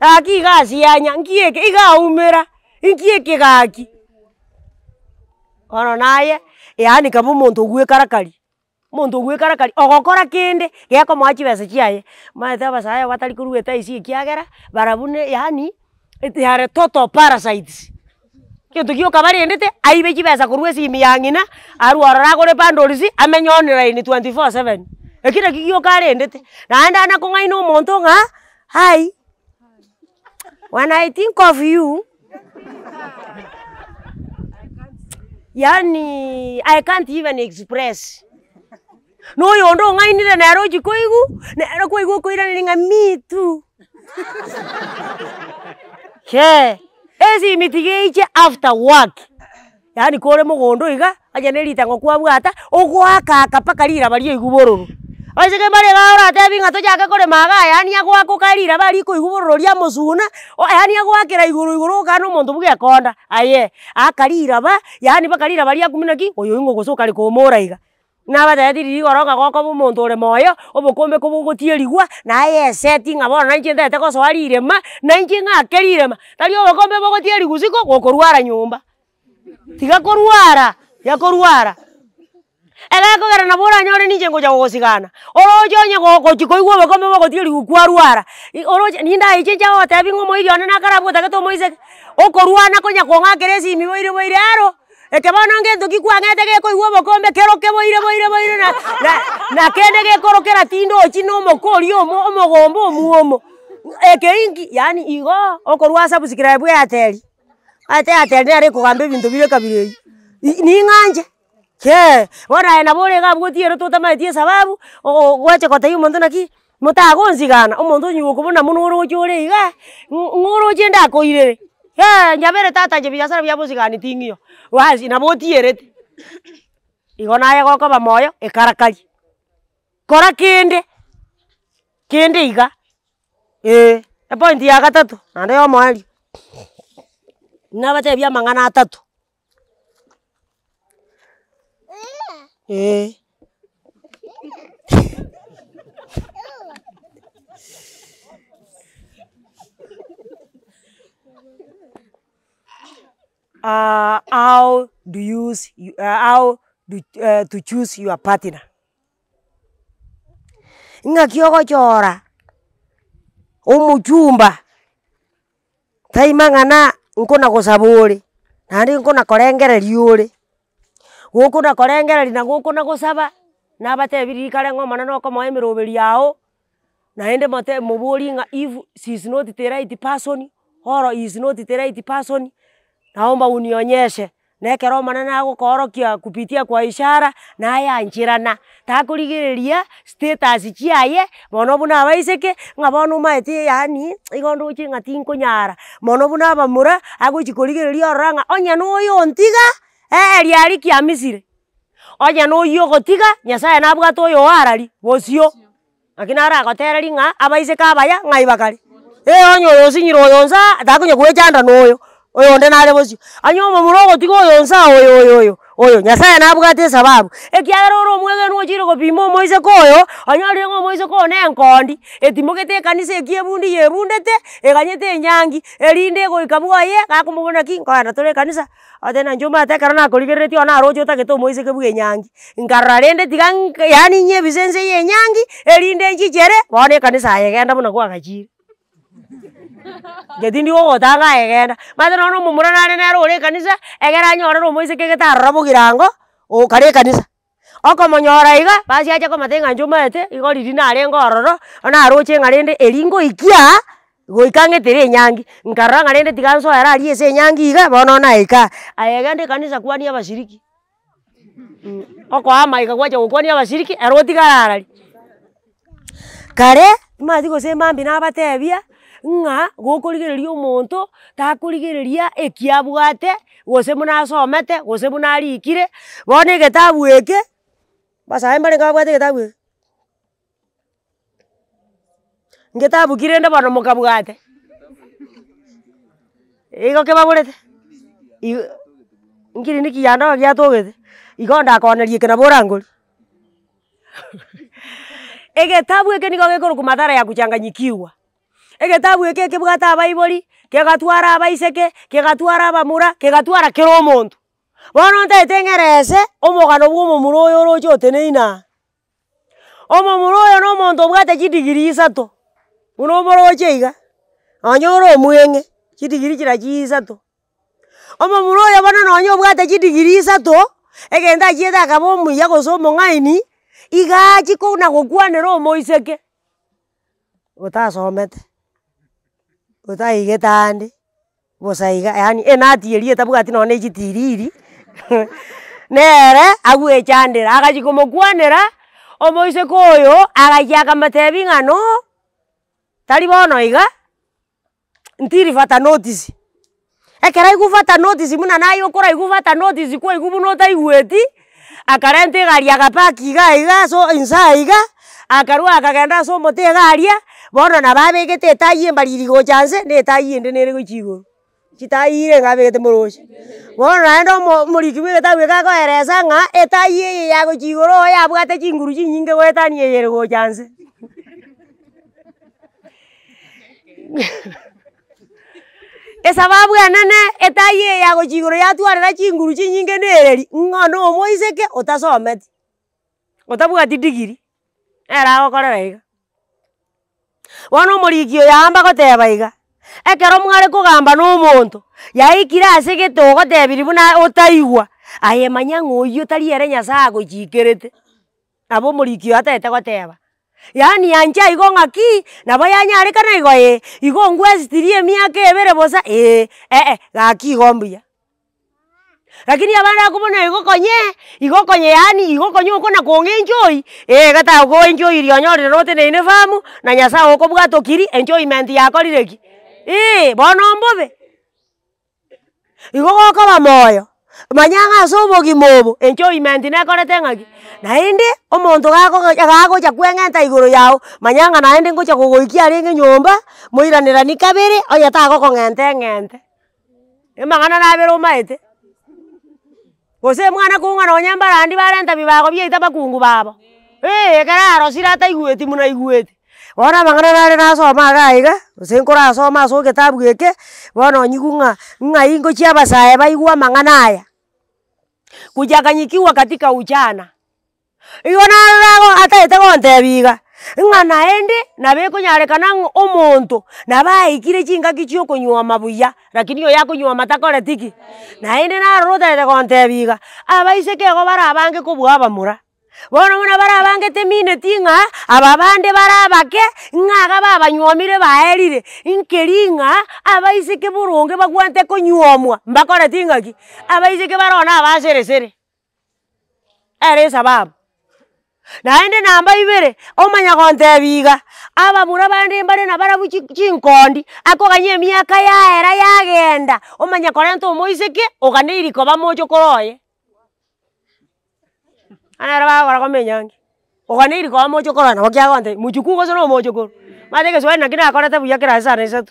gaki igasianya nkieke igaumera inkieke gaki ono naye yani kaba omonto gwekarakari omonto gwekarakari ogokora kende geko mwachi bese chiaye maete abasaya batari kurueta isi ekiagera barabune yani yare total parasites kintu gioka barendete aibe chibesa kurwe simi yangina aruarara gore pandorisi amenye online 24/7 ekira gioka arendete naenda na kongaina omonto nga hi when I think of you yani I can't even express no yondo ngainire nero jikoigu nero koigu koira ninga me too ke ezi mitigeiche after work yani kore mugondo iga aje nerita ngokwa bwata ogwaka akapakarira bari igubororo asege bare gaora tebinga tojaka kore maga yani agwa kokarira bari ko igubororo ria musuna yani agwakira iguru kana omonto buge konda aye akarira ba yani bakarira bari akuminaki oyo ingo gosoka ri komora iga nabatetiri goroga goko bumonto ore moyo obokombe kobugotieriwa naye setting abona nanche ndete kosoarire ma nanche ngakerire ma tari obokombe bogotieri gusiko gokorwara nyumba tiga korwara ya korwara ega kogera na bora nyore ninje ngoja gosigana oroje onye gochikoigwa obokombe bogotieri gukwarwara oroje ninda icheja otebi ngomo irio na karabwo tageto moise okorwana konya kongakeresi miboire boire aro ekebana ngento kikwangete geko igwo bokombe keroke boire na kende gekorokera tindo chino mokori omogombo omuomo ekeingi yani igo okorwa subscribe ya teli ate nere kugambe bintu bire kabire ni nganje ke ora na bore ga bwotiero tutamatie sababu gwache kotayi umuntu naki mutagonzigana omuntu nyuko bona munoro chore iga ngoro chenda koirere ya nyabere tata je biasara bya buzigani tingio wazi na botierete igona ya goko bamoyo ekarakari kora kende iga point ya gatatu nande yo mwali nabate bya mangana atatu how to choose your partner. Inga kiogo chora omuchumba taimangana nkona gosabore nandi nkona korengere riore gukuna korengere na gukuna gosaba nabatebiri kare ngomana no ko moemiroberi yao naende mate muburi nga if she is not the right person or is not the right person naomba unionyeshe nekero manana yako korokia kupitia kwa ishara na ya nchirana takurigiriria status chiaye bono buna baiseke ngabono maete yani igondo chinga tinko nyara mono buna bamura aguchikurigiriria oranga onya no yo ntiga riari kia Misiri onya no yo gotiga nyasaye nabwa to yo arari bosio akinara gotereri nga abaiseka abaya ngaibakari onyo yo sinyiro yonza atakunye kwechanda noyo oyo nde nare bosio anyoma murogo tigo yonza oyo nyasaye nabwate sababu ekiagero ro mwege no chiro kopimo moise koyo anyari ngo moise ko ne nkondi etimogete kanisa ekiebundi yebundete eganyete nyangi erinde go ikabwaye gakumubona ki nkanda tore kanisa atena njoma atekara na koligereti ona rojo tageto moise kebuge nyangi ngararende tigang yani nye bisense ye nyangi erinde nchichere bone kanisa yegenda buna kwa gachire getindi wo tanga egenda matero no mumura nare nero ore kanisa egera nyorero moise kegeta rabo girango o kare kanisa oko monyora iga basi acha ko matenga njomete igori dinare ngororo ona aroche ngarende eringo ikia goikange tere nyangi nkaranga ngarende tiganso era aliese nyangi iga bono na ika ayegende kanisa kwani abashiriki oko amaiga gwacha gukwania abasiriki eroti gararari kare mati gosema mbi nabatebia ng'a gokorigereria omonto takorigereria ekiabwate gose buna asomete gose buna arikire bono egetabu eke basae mbare ngabwate egetabu eke ngetabu kirende bono mokabwate igo kebagorete nkiri niki yando giatogete igo ndakonerie kena borangori egetabu eke nigo gekoroku madhara ya kuchanganyikiwa egetabu eke kebwata abaibori kegatwara abaiseke kegatwara abamura kegatwara kero omonto bono ntaeteng'erese omogano bwa omomura oyo oroche oteneina omomura oyo na omonto obwate chidigiri 3 buna omoroche iga onye ore omweng'e chidigiri chira 3 omomura oyo bono nonye obwate chidigiri 3 egento achiete akaba omuya gose omong'aini iga achikona gokwanera omoiseke otasomete otaigete ande bosaiga yaani enatieri etabwati nonye echitiriri nere agwechandera agachikomokwanera omoiseke oyo agachia akamotebi ng'ano tari bono iga ntiri fata notice ekera igufata notice muna naye okora igufata notice kwa igubu notaigweti akarenta egari agapaki iga so insa iga akarwa akagenda ase omote egaria bono nababegete etai embariri gochanse na etai ende nere gochi igoro chitaire ngabegete moroche bono naende omoriki bwa egetabu eke akoeresa ng'a etai eye yagochi igoro oyo yabwate chinguru chinyinge goetania eye ere gochanse esababu enene etai eye yagochi igoro yatwarera chinguru chinyinge nereri ng'ono omoiseke otasometi otabwati digiri nere agokorera iga bono omoriki oyo amba goteba iga ekero mware kogamba na omonto yaikire ase gete ogotebiri buna otaigwa aye manya ng'oyi tari ere nyasaye agochikerete nabo omoriki oyo ataete goteba yaani yancha igo ng'aki nabo yanyarekana igo igo ngwesitirie emiaka 2 bosa gaki igo mbuya lakini abana akobona igokonye yaani igokonye okona kong'a enchoi gatago enchoi rionyorire oteneine famu na nyasaye okobwata okiri enchoyment yakorire ki bono mbobe igo gokoba moyo manyang'a ase obogima obo enchoyment nekorete ng'aki naende omonto gagocha kweng'enta igoro yao manyang'a naende ngocha gogoikia arenge nyomba moiranerani kabere onye tagokong'enta eng'ente emang'ana nabere omaete gose mwana kung'ana onye mbarandi barenta bibago biaita bakungu babo ekero arosire ataigweti muna igweti bono amang'ana nare nasoma iga iga gose nkorasoma ase egetabu eke bono onyiku ng'ai ngochi abasae baigwa amang'ana aya kuchanganyikiwa katika ujana igo narora ataete gontebi iga ng'a naende nabekonyarekana omonto nabaikire chingaki chiokonywa mabuya lakini oyo akonywa matakoreti ki naende narora otaete gontebi iga abaiseke igo barabange kobua abamura bono buna barabangete mineti ng'a aba bande barabake ng'aga babanywomire baerire nkeri ng'a abaiseke boronge bagwante konywomwa mbakoreti ng'aki abaiseke barona abaseresere ere sababu naende namba 2 omanya gontebi iga abamura bande mbare nabarabu chinkondi akoganya emiaka yaera yagenda omanya korenta omoiseke oganeiri koba mochokoroye anara bagora komenyangi oganeiri koba mochokoroye nabo kiagonte muchuku gose no mochokoro mate geswahili naki nakorete buya kirase sana 3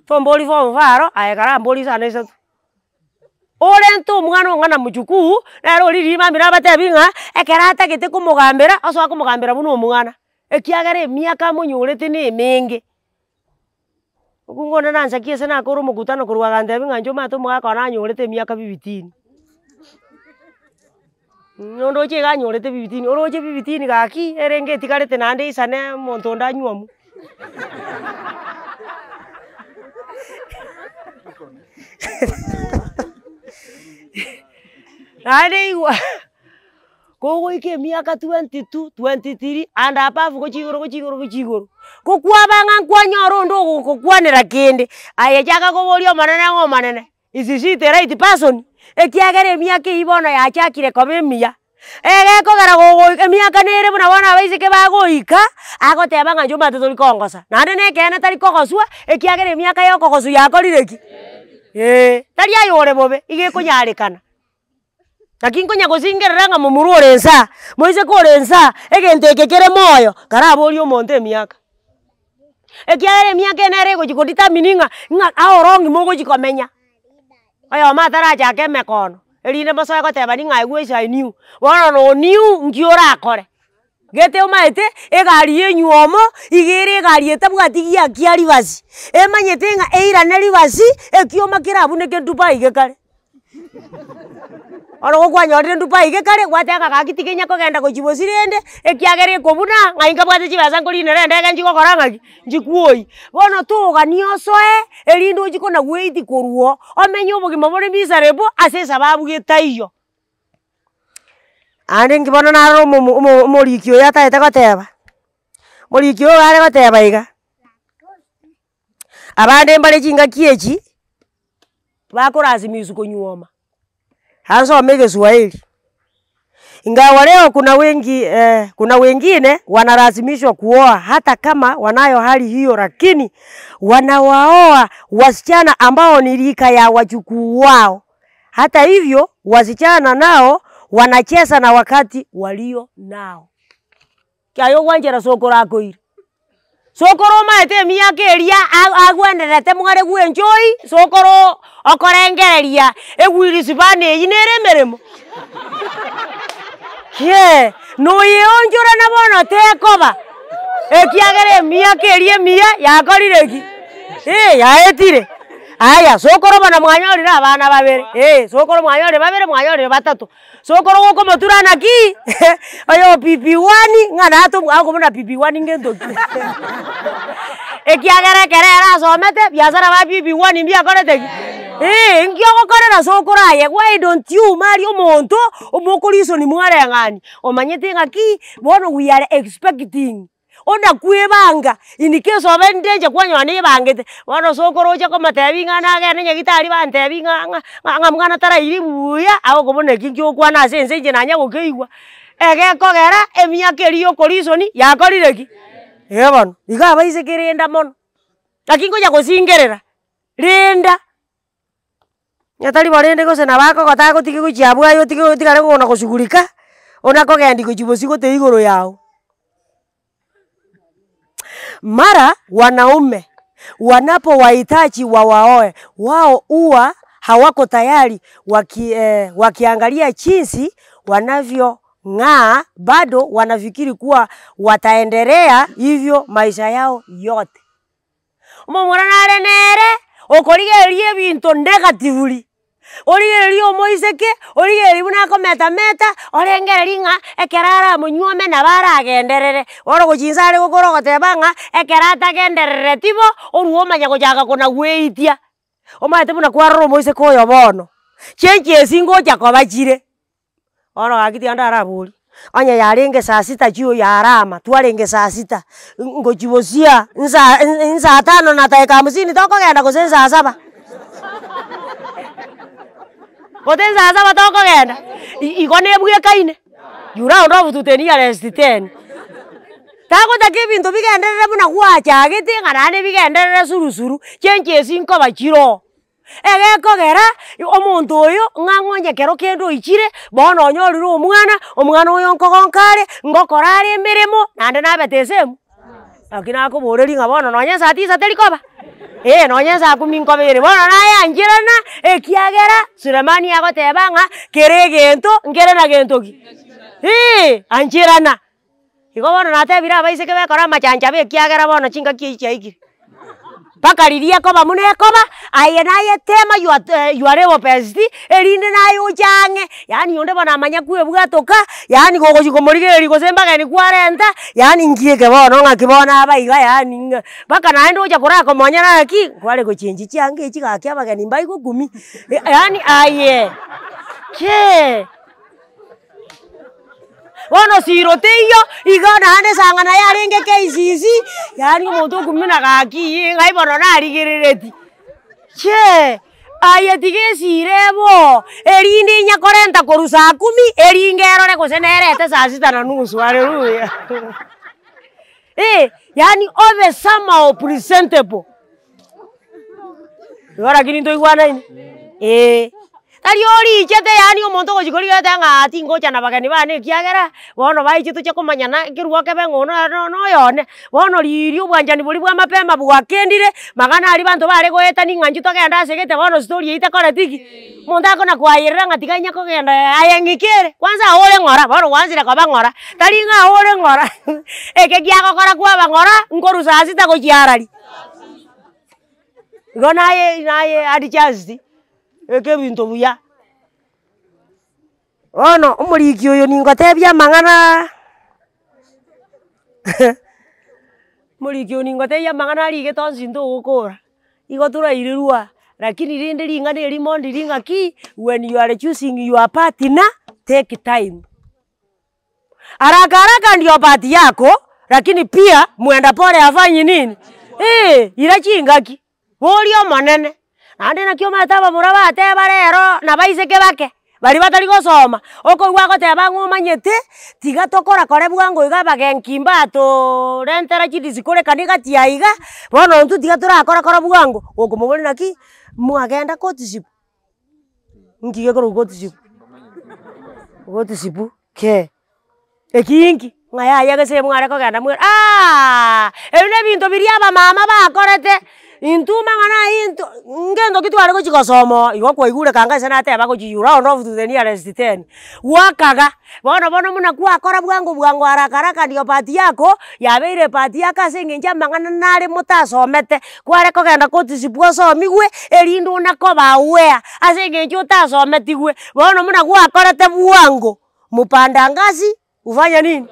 tombori form faro aekara mbori sana 3 orento omwana ong'ana muchuku nero oriri mami nabatebi ng'a ekero atagete komogambera osoa komogambera buna omwana ekiagera emiaka amonyorete na emenge okung'ona nansaki ase nakore omokutano korwa gantebi ng'a inche omanyete omogaka oye nanyorete emiaka 15 onde oche iga anyorete 15 oroche 15 gaki erenge etigarete naende isane omonto onde anywomu naende igwa kogoika emiaka 22 23 and above gochigoro kokwabang'a nkwanyora onde ogokokwanera kende aye chaka koboria omonene ng'a omonene is she the right person ekiagera emiaka eywo bono yachakire koba emiya Kogera gogoika emiaka nere buna bono abaiseke bagoika agoteba ng'a nchomba tori kongosa naende nekene tari kogoswa ekiagera emiaka ya okogosu yakorire ki tari ayore bobe iga ekonyarekana lakini konya gosingerera ng'a momuru ore ensa moise kore ensa egento eke kere moyo karabori omonto emiaka ekiagera emiaka enere egochi ng'a aorongi mogochi komenya oyoma atarachake emekono erinde mosoe goteba ning'a I wish I knew bono no knew nki orakore gete omaete egari yenyuomo igere egari etabwati giakia ribasi emanyete ng'a eirane ribasi ekioma kerabuneke Dubai gekare ono gokwanyorire Dubai gekare gwateka gakiti kenya kogenda gochibosi rende ekiagera ekobuna ng'a inga bwate chibesa nkorinere endege nchigokora ng'aki nchikuoi bono togani osoe erinde ochikona gweiti koruo omenye obogima bore miserable ase esababu getaiyo ande nkibono naro omoriki oyo ataete goteba moriki oyo are goteba iga abande mbare chingaki echi bakorasimiswa konyuoma ansome Kiswahili ingawa leo kuna wengine wanalazimishwa kuoa hata kama wanayo hali hiyo, lakini wanawaoa wasichana ambao ni rika ya wajukuu wao. Hata hivyo wasichana nao wanacheza na wakati walio nao. Kyayo wanjera sokoro akoire sokoro maete miaka eria agwenderete mware gwenjoi sokoro okorengereria egwirisi bane yinere meremo no yonjora na bono tekoba ekiagere miaka eria mia yakorireki yaetire aya sokoro bana mwanyorira abana babere sokoro mwanyorire babere mwanyorire batatu sokoro goko moturana ki ayo PP1 ngana ato agomona PP1 ngendoki ekiagere kerera somete biashara ba PP1 mbia korete ngio gokorera sokoro aye why don't you marry omonto omokoriso ni mwarengani omanyete ngaki bono we are expecting ona kwebanga in case of endeje kwanywane bangete bono sokoro cha komatebi ngana agene nyagitari bantebi nga mwana tara iri buya aho kobone kinkyo kwana sense je nanya gokeigwa ege kogera emiaka eriyo korisoni yakorireki bono iga baise kirenda mono lakini ngoja gosingerera renda nyatari barende gose na bako gotako tiki gochiabwa yo tiki gotigare gona gosugurika ona kogendi gochibosi gote igoro yao. Mara wanaume wanapowahitaji wawaoe wao huwa hawako tayari wakiangalia jinsi wanavyong'aa, bado wanafikiri kuwa wataendelea hivyo maisha yao yote. Umomora nare nere okorigererie bintu negatively origererie omoiseke origererie buna kometa orengererie ng'a ekerara monyuome na baragenderere oro gochinsa are gokoro goteba ng'a ekerata genderere tibo oruomanya gochaka kona gweitia omaete buna kwarora omoiseke oyo bono chenchesi ngocha kobachire oro gakiti anda arabori onye yarenge saa sita chio yarama twarenge saa sita ngochibosia saa 5 na dakika 50 tokogenda gose saa 7 gote saa 7 tokogenda igone bwe kaine yura ndo bututeni ya rest 10 tago take bintu bigenderere buna gwachagete ng'arane bigenderere surusuru chenchesi nko bachiro ege kogera omonto oyo ng'ang'onye kero kendo ichire bono onyorire omwana oyo nkogonkare ngokorare emeremo nande nabetesemu lakini akoboreri ng'a bono nonye saa 9 terikoba nonye saa 10 nkobere bono nayanchirana ekiagera Sulemani agoteba ng'a kere egento nkere na gento ki anchirana igo bono natebire abaiseke bekora amachanja bekiagera bono chingaki echiaikire paka riria koba mune koba aye naye tema yuarebo pesti erinde naye ochange yani yonde bona amanya kwebwatoka yani gogochiko morigeri gosembaga ni kwarenta yani ngieke bono ngakibona abaiga yani paka naende ocha korako monyana aki kware gochenji change chigaki abagani mbai gukumi yani aye bono sirote iyo igona ande sangana yarenge KCC yani omonto kumina gaki ngai bono narigerereti Aya tigesirebo. Erindi nyakorenta koru saa 10, eringerore kusenerete saa 6:30. Haleluya. Yani ove somehow presentable. Yora kini to igwana ini. Tari ori chete yani omonto gochikoriga tanga ati ngocha na bagani bane kiagera bono bai chitu che komanyana kiruo kebe ngono no yone bono ririo bwanjani buri bwa mapema bwakendire magana ari bantu bare goeta ni nganju togenda segete bono story ite koretiki monda kona kwayirira ngatika nya kogenda ayengikere kwanza ahore ngora bono wanzira kwa bangora tari nga ahore ngora eke kiagokora kwa bangora ngoru saa 6 gochiarari naye adi chasti eke bintu buya ono umuriki uyu ningotebia mang'ana muriki uyu ningotebia mang'ana rige tonsi ndugukura igo turairurua lakini rinde ringa ni rimondi ringa ki when you are choosing your partner take time haraka ndio party yako lakini pia muenda pole afanye nini ira chingaki borio manene ande nakyo mataba muraba ateba rero nabaiseke bake bari batari gosoma oko gwako teba ngumanyete tiga tokora kore bwango iga bagenkimba to rentera chidisi kore kaniga tiaiga bono ntu tiga turakora kora bwango okomubona naki mwagenda kotisipu ngige koro kotisipu ke ekingi ngaya yagese mware ko ganda mwe ebine bintu biri aba mama bakorete intuma ngana into ngendo kitware ko chikosomo igo kwa igure kanga sana ate bako chiyura on of the nearest 10 wakaga bono muna kwa akora bwango haraka ndio party yako yabeire party yakase ngenja mangana nari mutasomete kware ko genda kotisibwo somigwe erindu nako bawea ase ngenja utasometigwe bono muna kwa akorete bwango mupanda ngazi ufanya nini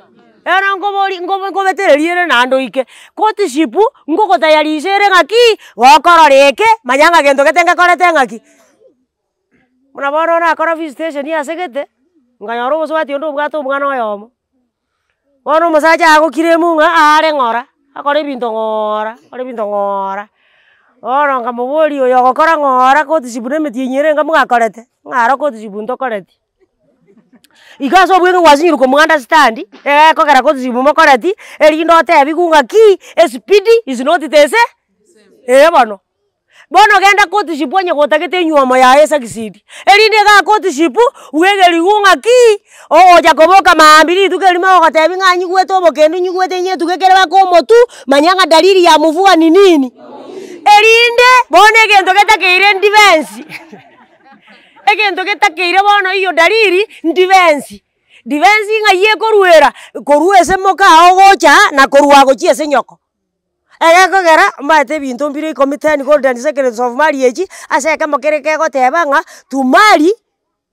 era ngo betereriere nando ike kotisipu ngo kotayarisere ngaki gokororeke manyanga gento getenga korete ngaki muna bono na akora visitation ya segete nganyoro boswati ndo bwato omwana oyomo bono musacha agokire munga are ngora akore binto ngora bono ngamubori oyo gokora ngora kotisipu nemetinyere ngamugakorete ngaro kotisipu ntokoreti ikaso bwenge wasinyiruko mu understand kogera kotisipu mokoreti erindo tebi kunga ki speed is not the same bono genda kotisipu onye gotagete nyuomo ya esa kisidi erinde ga kotisipu wegeri kunga ki oja koboka maambiri tukelima ogotebi ng'anyi gwete obokendu nyigwete nye tukekere bakomotu manyanga dalili ya muvua ni nini erinde bono egento getakeire defense egento getakeire bono iyo dalili defense ng'aye koruese moka ogocha na koruago chiese nyoko egekogera mate bintu mbire committed golden secrets of marriage aseke mokereke goteba ng'a to marry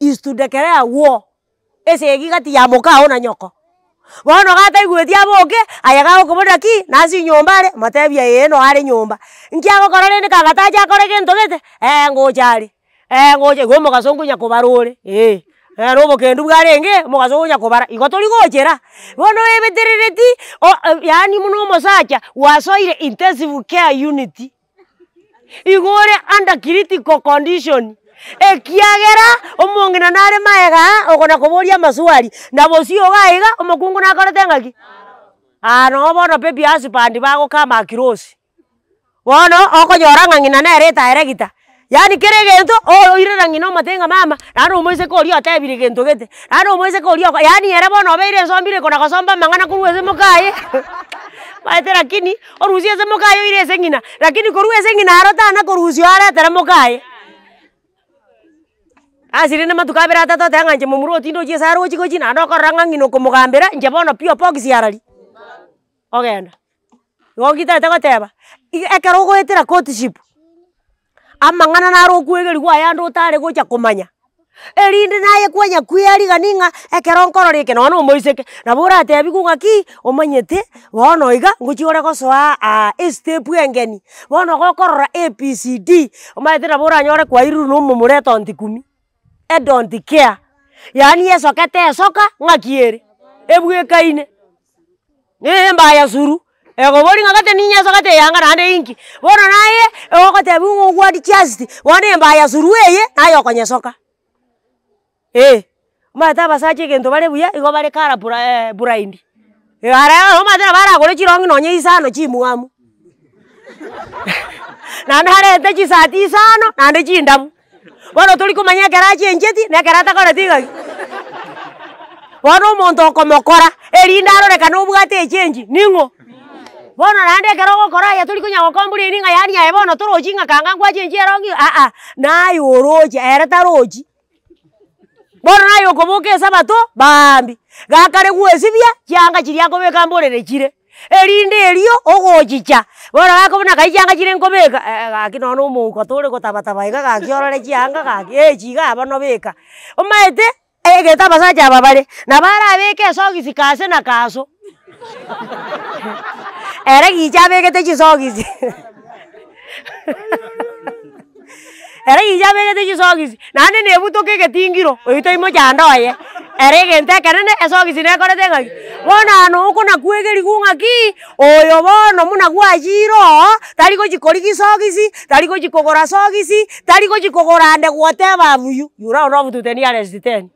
is to declare war ese egigati ya moka ona nyoko bono gata igweti aboke ayaga okobona ki nasi nyombare matebia eno are nyomba nkiago korore kagataja kore gento gete ngochari ngoche go mogasongo nyakobarore robo kendu bwarenge mogasongo nyakobara igotori gochera bono ebeterereti yani muno mosacha wasoire intensive care unit igore under critical condition ekiagera omongina nare maega ogona koboria maswali nabosio gaiga omokungu nakorete ngaki no bono pepi asipandi bago kama kirosi bono okonyora ng'ang'ina nereta eregita yani kere gento oirera ng'ina omatenga mama naro omoise kori otebire gento gete naro omoise kori yani ere bono obeire ensombire kona gosomba mang'ana koruese mokaye maete lakini orusie ase mokaye oire ase ng'ina lakini koruese ng'ina arotana korusio aretere mokaye asirine matukabera atato teng'anche momuru otindo chie saro ochikochi nando okorora ng'ang'ina okomogambera nche bono pio pokisi arari ogenda igokitaete goteba ekero ogoetera kotisipu amang'ana naro okwegeri gwayande otare gocha komanya erinde naye kwanya kwiyariga ning'a ekero nkororeke nono omoiseke nabo oratebi kunga ki omanyete bono iga ngochi ore gosoa estepu engeni bono gokorora ABCD omaete nabo oranyore kwairuru nomomoreta onti 10 don't care yani esokete esoka ng'akiere ebwekaine mbaya suru Ego bori ngakate ninya sakate yanga nande inki. Bono naye okate bungo gwadi chasti. Wane mbaya surueye nayo konyesoka. Mata basache gento bare buya igo bare kara buraindi. Ara mata bara gore chirongi nonye isano chimuamu. Nande hare te chisati isano nande chindamu. Bono tuli kumanya garaji enjeti na karata kora tiga. Bono monto komokora erindaro reka no bugate echenji ningo. Bono nande kerogo kora ya tuli kunya gokomburi ninga yani ya bono toroji nga kanga kwa chenji erongi nayo oroji ereta roji. Bono nayo koboke sabato bambi gakare gwesibia kyanga kiriako beka mborere kire erinde erio ogochicha bono gakobona kaijanga kire nkobeka gakinono omuko tore gotabataba iga gakiorore kyanga gaki chiga abono beka omaete egeta basacha babare na bara beke sogisi kase na kaso ere gicha begete chisogisi ere gicha begete chisogisi nane nebutoke getingiro oito imo chandoye ere gente kerene esogisi ne korete ngaki bona no kuna kwegeri gungaki oyo bono muna gwajiro tari ko chikori gisogisi tari ko chikogora sogisi tari ko chikogora ande whatever buyu yura no bututeni arrest ten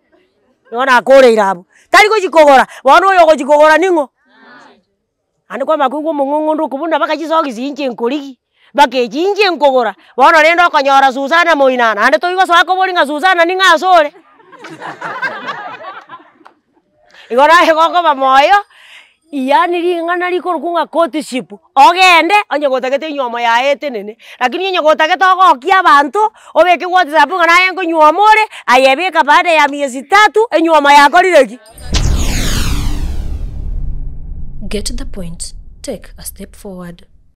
nona kore irabu tari ko chikogora bono oyo ko chikogora ningo ande kwa makungu mungundu kubunda baka chisogisi inche nkorigi bake chinje nkogora bono rendo konyora Susana Moinana ande toigo swako boringa Susana ninga asore igora hegoko bamoyo yani ringana likorkunga courtship ogende onye gotagete nyoma ya etenene lakini onye gotagete ogokia abantu obeke WhatsApp ngana yengo nyomore ayebeka baada ya miezi 3 enyoma yako rireki. Get the point. Take a step forward.